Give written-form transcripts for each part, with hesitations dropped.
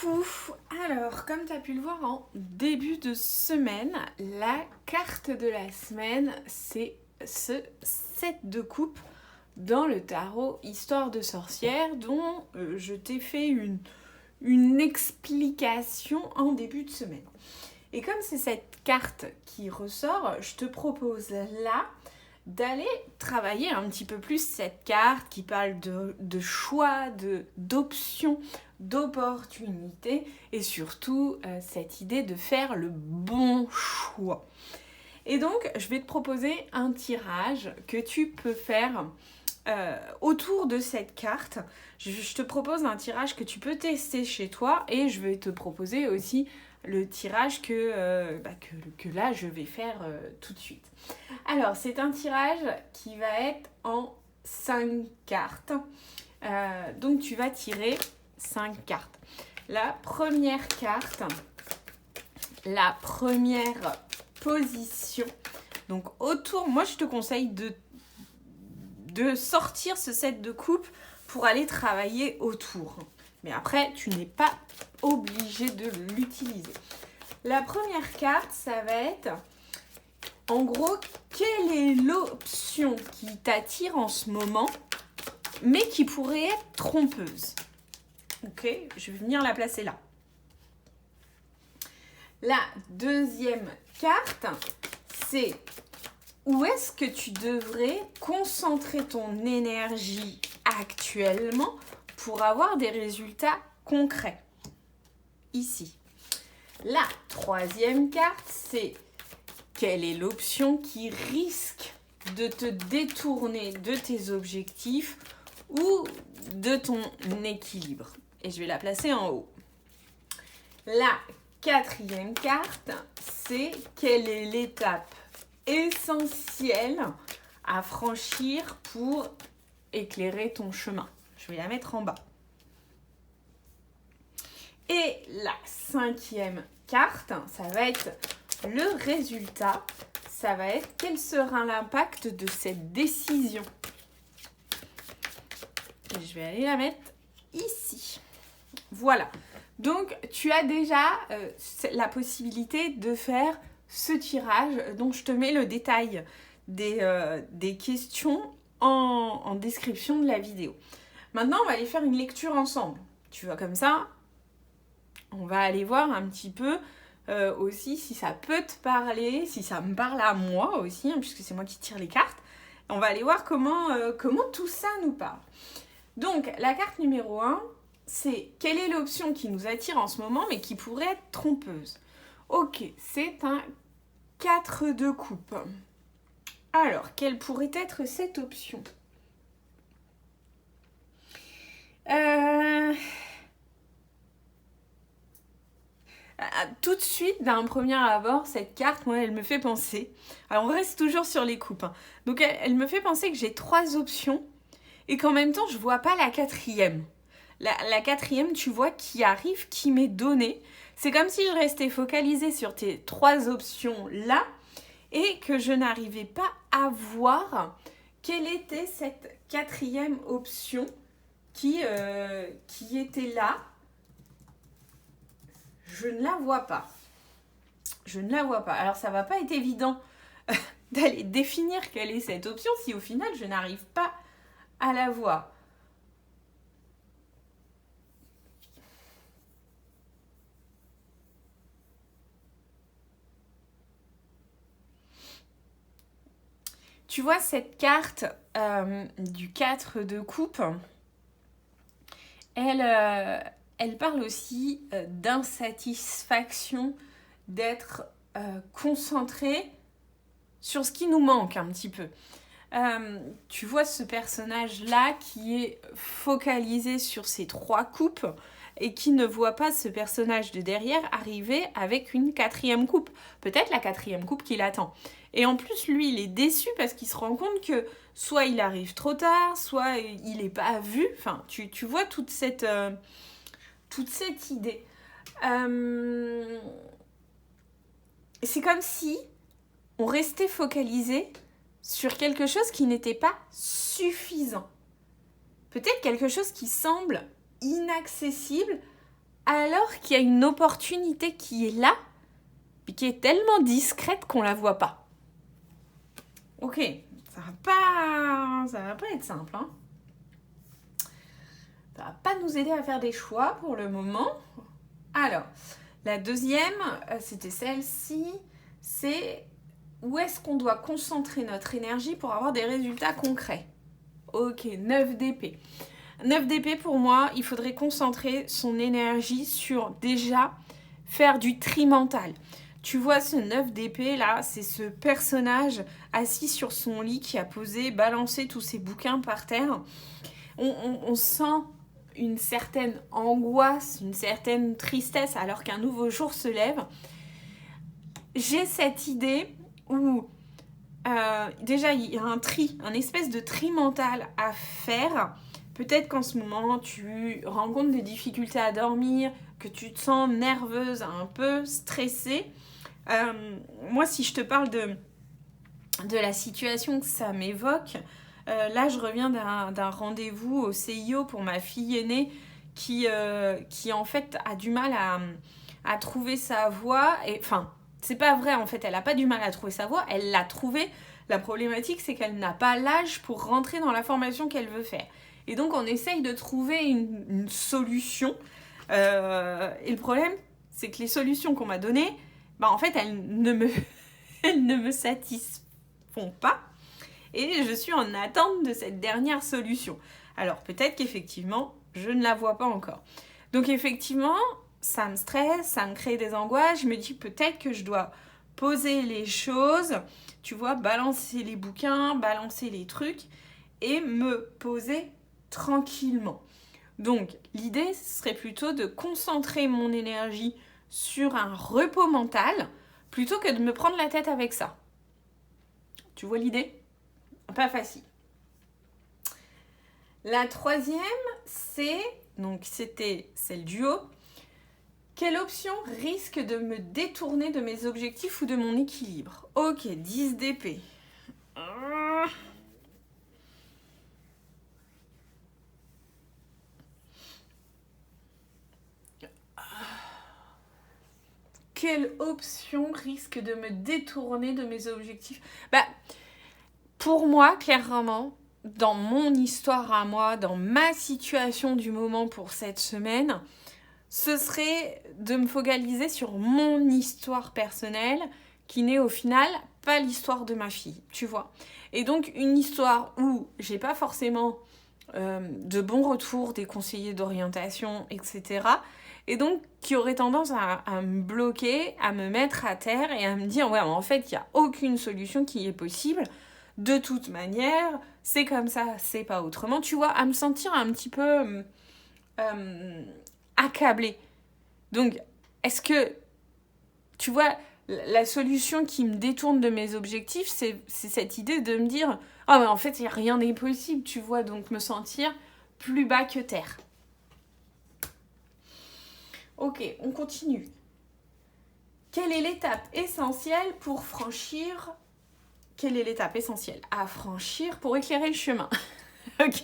Coucou! Alors, comme tu as pu le voir en début de semaine, la carte de la semaine, c'est ce 7 de coupe dans le tarot Histoire de sorcière dont je t'ai fait une explication en début de semaine. Et comme c'est cette carte qui ressort, je te propose là d'aller travailler un petit peu plus cette carte qui parle de choix, d'options, d'opportunités et surtout cette idée de faire le bon choix. Et donc, je vais te proposer un tirage que tu peux faire autour de cette carte. Je te propose un tirage que tu peux tester chez toi et je vais te proposer aussi le tirage que là je vais faire tout de suite. Alors, c'est un tirage qui va être en 5 cartes. Donc, tu vas tirer 5 cartes. La première carte, la première position. Donc, autour, moi, je te conseille de sortir ce set de coupe pour aller travailler autour. Mais après, tu n'es pas obligé de l'utiliser. La première carte, ça va être, en gros, quelle est l'option qui t'attire en ce moment, mais qui pourrait être trompeuse. Ok, je vais venir la placer là. La deuxième carte, c'est où est-ce que tu devrais concentrer ton énergie actuellement pour avoir des résultats concrets. Ici. La troisième carte, c'est quelle est l'option qui risque de te détourner de tes objectifs ou de ton équilibre. Et je vais la placer en haut. La quatrième carte, c'est quelle est l'étape essentielle à franchir pour éclairer ton chemin. Je vais la mettre en bas. Et la cinquième carte, ça va être le résultat. Ça va être quel sera l'impact de cette décision. Et je vais aller la mettre ici. Voilà. Donc, tu as déjà la possibilité de faire ce tirage. Donc, je te mets le détail des questions en description de la vidéo. Maintenant, on va aller faire une lecture ensemble. Tu vois, comme ça, on va aller voir un petit peu aussi si ça peut te parler, si ça me parle à moi aussi, hein, puisque c'est moi qui tire les cartes. On va aller voir comment tout ça nous parle. Donc, la carte numéro 1, c'est quelle est l'option qui nous attire en ce moment, mais qui pourrait être trompeuse. Ok, c'est un 4 de coupe. Alors, quelle pourrait être cette option ? Tout de suite, d'un premier abord, cette carte, moi, elle me fait penser... Alors, on reste toujours sur les coupes. Hein. Donc, elle me fait penser que j'ai 3 options et qu'en même temps, je ne vois pas la quatrième. La quatrième, tu vois, qui arrive, qui m'est donnée. C'est comme si je restais focalisée sur tes 3 options-là et que je n'arrivais pas à voir quelle était cette quatrième option qui était là. Je ne la vois pas. Je ne la vois pas. Alors, ça ne va pas être évident d'aller définir quelle est cette option si au final, je n'arrive pas à la voir. Tu vois, cette carte du 4 de coupe, elle parle aussi d'insatisfaction, d'être concentré sur ce qui nous manque un petit peu. Tu vois ce personnage-là qui est focalisé sur ces 3 coupes et qui ne voit pas ce personnage de derrière arriver avec une 4e coupe. Peut-être la 4e coupe qui l'attend. Et en plus, lui, il est déçu parce qu'il se rend compte que soit il arrive trop tard, soit il n'est pas vu. Enfin, tu vois toute cette idée. C'est comme si on restait focalisé sur quelque chose qui n'était pas suffisant. Peut-être quelque chose qui semble inaccessible alors qu'il y a une opportunité qui est là, mais qui est tellement discrète qu'on la voit pas. Ok, ça va pas être simple, hein. Ça va pas nous aider à faire des choix pour le moment. Alors, la deuxième, c'était celle-ci, c'est où est-ce qu'on doit concentrer notre énergie pour avoir des résultats concrets. Ok, 9 d'épée. 9 d'épée, pour moi, il faudrait concentrer son énergie sur déjà faire du tri mental. Tu vois ce 9 d'épée là, c'est ce personnage assis sur son lit qui a posé, balancé tous ses bouquins par terre. On sent une certaine angoisse, une certaine tristesse alors qu'un nouveau jour se lève. J'ai cette idée où déjà il y a un espèce de tri mental à faire. Peut-être qu'en ce moment tu rencontres des difficultés à dormir, que tu te sens nerveuse, un peu stressée. Moi, si je te parle de la situation que ça m'évoque, là je reviens d'un rendez-vous au CIO pour ma fille aînée qui en fait a du mal à trouver sa voie. Enfin, c'est pas vrai en fait, elle a pas du mal à trouver sa voie, elle l'a trouvée. La problématique, c'est qu'elle n'a pas l'âge pour rentrer dans la formation qu'elle veut faire. Et donc on essaye de trouver une solution. Et le problème, c'est que les solutions qu'on m'a données, en fait, elles ne me satisfont pas. Et je suis en attente de cette dernière solution. Alors peut-être qu'effectivement, je ne la vois pas encore. Donc effectivement, ça me stresse, ça me crée des angoisses. Je me dis peut-être que je dois poser les choses, tu vois, balancer les bouquins, balancer les trucs et me poser tranquillement. Donc l'idée serait plutôt de concentrer mon énergie sur un repos mental plutôt que de me prendre la tête avec ça. Tu vois l'idée ? Pas facile. La troisième, c'était celle du haut. Quelle option risque de me détourner de mes objectifs ou de mon équilibre ? Ok, 10 d'épée. Quelle option risque de me détourner de mes objectifs ? Pour moi, clairement, dans mon histoire à moi, dans ma situation du moment pour cette semaine, ce serait de me focaliser sur mon histoire personnelle qui n'est au final pas l'histoire de ma fille, tu vois. Et donc une histoire où j'ai pas forcément de bons retours des conseillers d'orientation, etc. Et donc qui aurait tendance à me bloquer, à me mettre à terre et à me dire ouais, en fait, il n'y a aucune solution qui est possible. De toute manière, c'est comme ça, c'est pas autrement. Tu vois, à me sentir un petit peu accablée. Donc, est-ce que, tu vois, la solution qui me détourne de mes objectifs, c'est cette idée de me dire « Ah, mais en fait, rien n'est possible, tu vois, donc me sentir plus bas que terre. » Ok, on continue. Quelle est l'étape essentielle pour franchir... Quelle est l'étape essentielle à franchir pour éclairer le chemin ? Ok,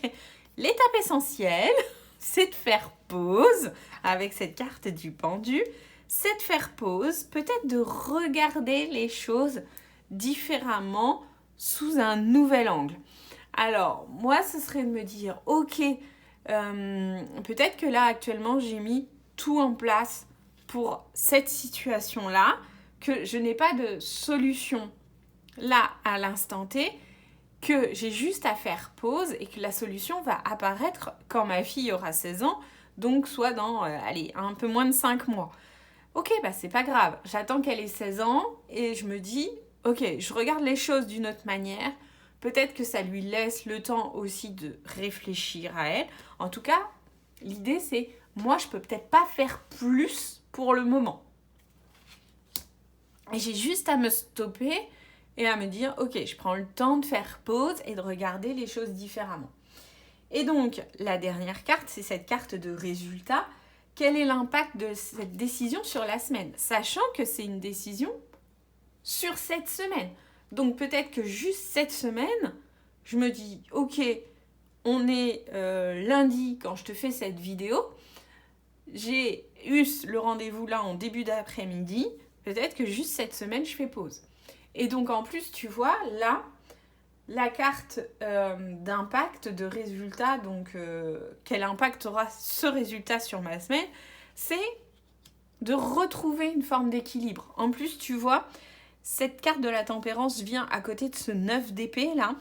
l'étape essentielle, c'est de faire pause avec cette carte du pendu. C'est de faire pause, peut-être de regarder les choses différemment sous un nouvel angle. Alors, moi, ce serait de me dire, ok, peut-être que là, actuellement, j'ai mis tout en place pour cette situation-là, que je n'ai pas de solution là, à l'instant T, que j'ai juste à faire pause et que la solution va apparaître quand ma fille aura 16 ans, donc soit dans, un peu moins de 5 mois. Ok, c'est pas grave, j'attends qu'elle ait 16 ans et je me dis, ok, je regarde les choses d'une autre manière, peut-être que ça lui laisse le temps aussi de réfléchir à elle. En tout cas, l'idée c'est, moi je peux peut-être pas faire plus pour le moment. Et j'ai juste à me stopper et à me dire, ok, je prends le temps de faire pause et de regarder les choses différemment. Et donc, la dernière carte, c'est cette carte de résultat. Quel est l'impact de cette décision sur la semaine ? Sachant que c'est une décision sur cette semaine. Donc, peut-être que juste cette semaine, je me dis, ok, on est lundi quand je te fais cette vidéo. J'ai eu le rendez-vous là en début d'après-midi, peut-être que juste cette semaine, je fais pause. Et donc en plus, tu vois, là, la carte d'impact, de résultat, donc quel impact aura ce résultat sur ma semaine, c'est de retrouver une forme d'équilibre. En plus, tu vois, cette carte de la tempérance vient à côté de ce 9 d'épée là,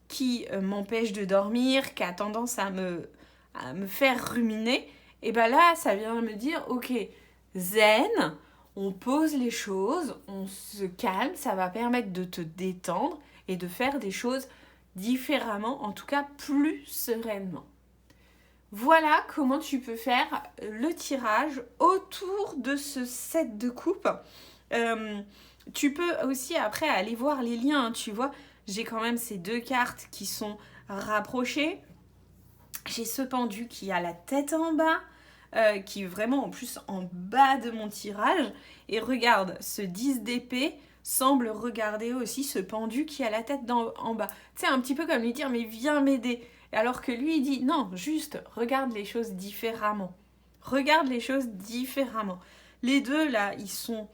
qui m'empêche de dormir, qui a tendance à me faire ruminer. Et bien là, ça vient me dire, ok, zen, on pose les choses, on se calme, ça va permettre de te détendre et de faire des choses différemment, en tout cas plus sereinement. Voilà comment tu peux faire le tirage autour de ce set de coupe. Tu peux aussi après aller voir les liens, hein, tu vois, j'ai quand même ces 2 cartes qui sont rapprochées. J'ai ce pendu qui a la tête en bas, qui est vraiment en plus en bas de mon tirage. Et regarde, ce 10 d'épée semble regarder aussi ce pendu qui a la tête en bas. Tu sais, un petit peu comme lui dire, mais viens m'aider. Alors que lui, il dit, non, juste, regarde les choses différemment. Regarde les choses différemment. Les deux, là, ils sont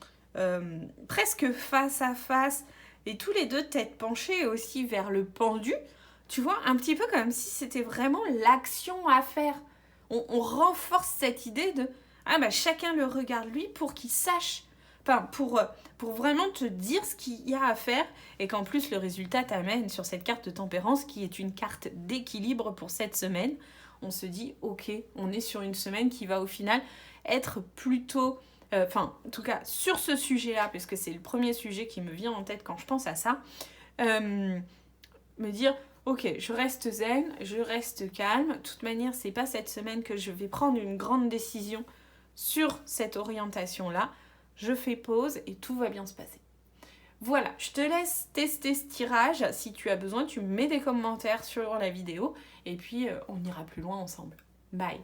presque face à face. Et tous les deux, tête penchée aussi vers le pendu. Tu vois, un petit peu comme si c'était vraiment l'action à faire. On renforce cette idée de, ah bah chacun le regarde lui pour qu'il sache. Enfin, pour vraiment te dire ce qu'il y a à faire et qu'en plus le résultat t'amène sur cette carte de tempérance qui est une carte d'équilibre pour cette semaine. On se dit, ok, on est sur une semaine qui va au final être plutôt... en tout cas, sur ce sujet-là, parce que c'est le premier sujet qui me vient en tête quand je pense à ça, me dire, ok, je reste zen, je reste calme. De toute manière, c'est pas cette semaine que je vais prendre une grande décision sur cette orientation-là. Je fais pause et tout va bien se passer. Voilà, je te laisse tester ce tirage. Si tu as besoin, tu mets des commentaires sur la vidéo et puis on ira plus loin ensemble. Bye!